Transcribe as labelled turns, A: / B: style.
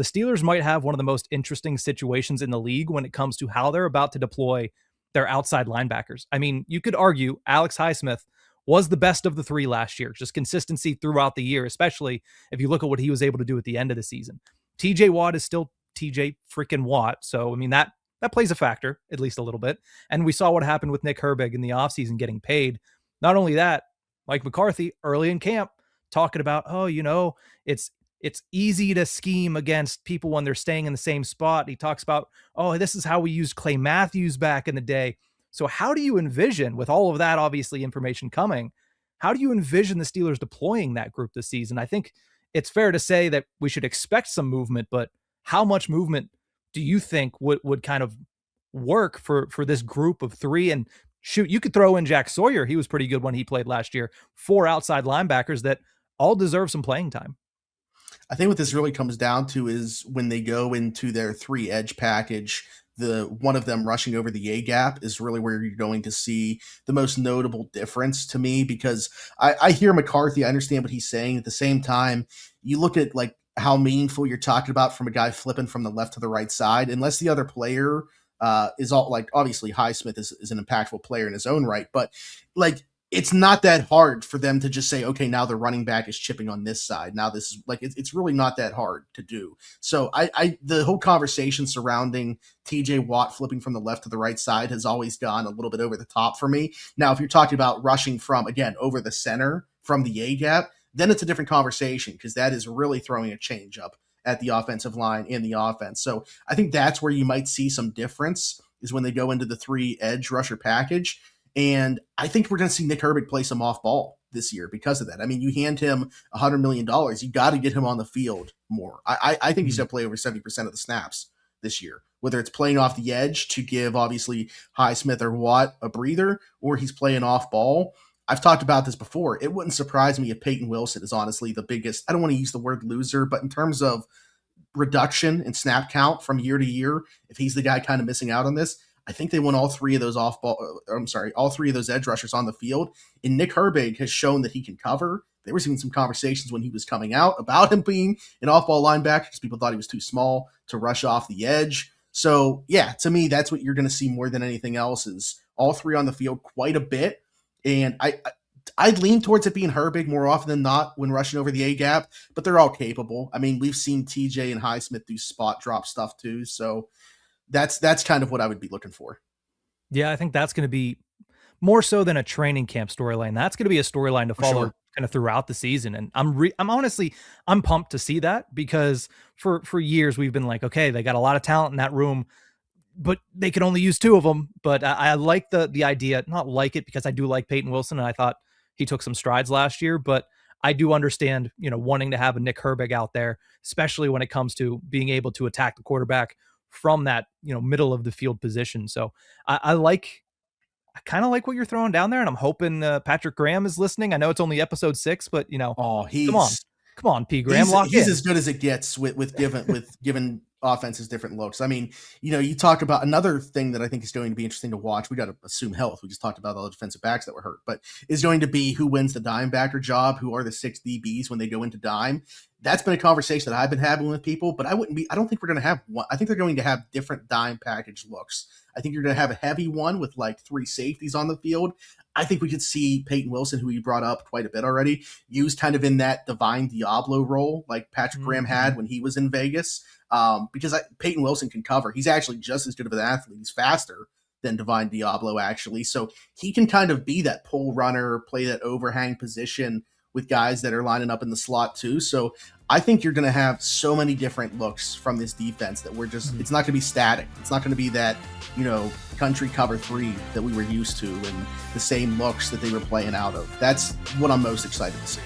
A: the Steelers might have one of the most interesting situations in the league when it comes to how they're about to deploy their outside linebackers. I mean, you could argue Alex Highsmith was the best of the three last year, just consistency throughout the year, especially if you look at what he was able to do at the end of the season. TJ Watt is still TJ freaking Watt. So, I mean, that plays a factor, at least a little bit. And we saw what happened with Nick Herbig in the offseason getting paid. Not only that, Mike McCarthy early in camp talking about, oh, it's easy to scheme against people when they're staying in the same spot. He talks about, oh, this is how we used Clay Matthews back in the day. So how do you envision, with all of that obviously information coming, how do you envision the Steelers deploying that group this season? I think it's fair to say that we should expect some movement, but how much movement do you think would kind of work for this group of three? And shoot, you could throw in Jack Sawyer. He was pretty good when he played last year. 4 outside linebackers that all deserve some playing time.
B: I think what this really comes down to is when they go into their 3 edge package, the one of them rushing over the A gap is really where you're going to see the most notable difference to me, because I hear McCarthy, I understand what he's saying. At the same time, you look at like how meaningful you're talking about from a guy flipping from the left to the right side, unless the other player is all like, obviously Highsmith is an impactful player in his own right, but like, it's not that hard for them to just say, okay, now the running back is chipping on this side. Now this is like, it's really not that hard to do. So the whole conversation surrounding TJ Watt flipping from the left to the right side has always gone a little bit over the top for me. Now, if you're talking about rushing from, again, over the center from the A gap, then it's a different conversation, because that is really throwing a change up at the offensive line in the offense. So I think that's where you might see some difference, is when they go into the 3 edge rusher package. And I think we're going to see Nick Herbig play some off ball this year because of that. I mean, you hand him $100 million, you got to get him on the field more. I think he's going to play over 70% of the snaps this year, whether it's playing off the edge to give obviously Highsmith or Watt a breather, or he's playing off ball. I've talked about this before. It wouldn't surprise me if Peyton Wilson is honestly the biggest, I don't want to use the word loser, but in terms of reduction in snap count from year to year, if he's the guy kind of missing out on this, I think they want all 3 of those all 3 of those edge rushers on the field. And Nick Herbig has shown that he can cover. There was even some conversations when he was coming out about him being an off-ball linebacker, because people thought he was too small to rush off the edge. So yeah, to me, that's what you're going to see more than anything else, is all 3 on the field quite a bit. And I'd lean towards it being Herbig more often than not when rushing over the A gap, but they're all capable. I mean, we've seen TJ and Highsmith do spot drop stuff too. So that's kind of what I would be looking for.
A: Yeah, I think that's going to be more so than a training camp storyline. That's going to be a storyline to follow kind of throughout the season. And I'm honestly pumped to see that, because for years we've been like, okay, they got a lot of talent in that room, but they could only use 2 of them. But I like the idea, not like it because I do like Peyton Wilson, and I thought he took some strides last year, but I do understand, wanting to have a Nick Herbig out there, especially when it comes to being able to attack the quarterback from that, middle of the field position. So I kind of like what you're throwing down there, and I'm hoping Patrick Graham is listening. I know it's only episode 6, but come on, P. Graham,
B: he's as good as it gets with giving offenses different looks. I mean, you talk about another thing that I think is going to be interesting to watch. We got to assume health. We just talked about all the defensive backs that were hurt, but is going to be who wins the dime backer job, who are the 6 DBs when they go into dime. That's been a conversation that I've been having with people, but I don't think we're going to have one. I think they're going to have different dime package looks. I think you're going to have a heavy one with like 3 safeties on the field. I think we could see Peyton Wilson, who you brought up quite a bit already, used kind of in that Divine Diablo role like Patrick Graham had when he was in Vegas. Because Peyton Wilson can cover. He's actually just as good of an athlete. He's faster than Divine Diablo, actually. So he can kind of be that pull runner, play that overhang position with guys that are lining up in the slot too. So I think you're going to have so many different looks from this defense that it's not going to be static. It's not going to be that, country cover 3 that we were used to and the same looks that they were playing out of. That's what I'm most excited to see.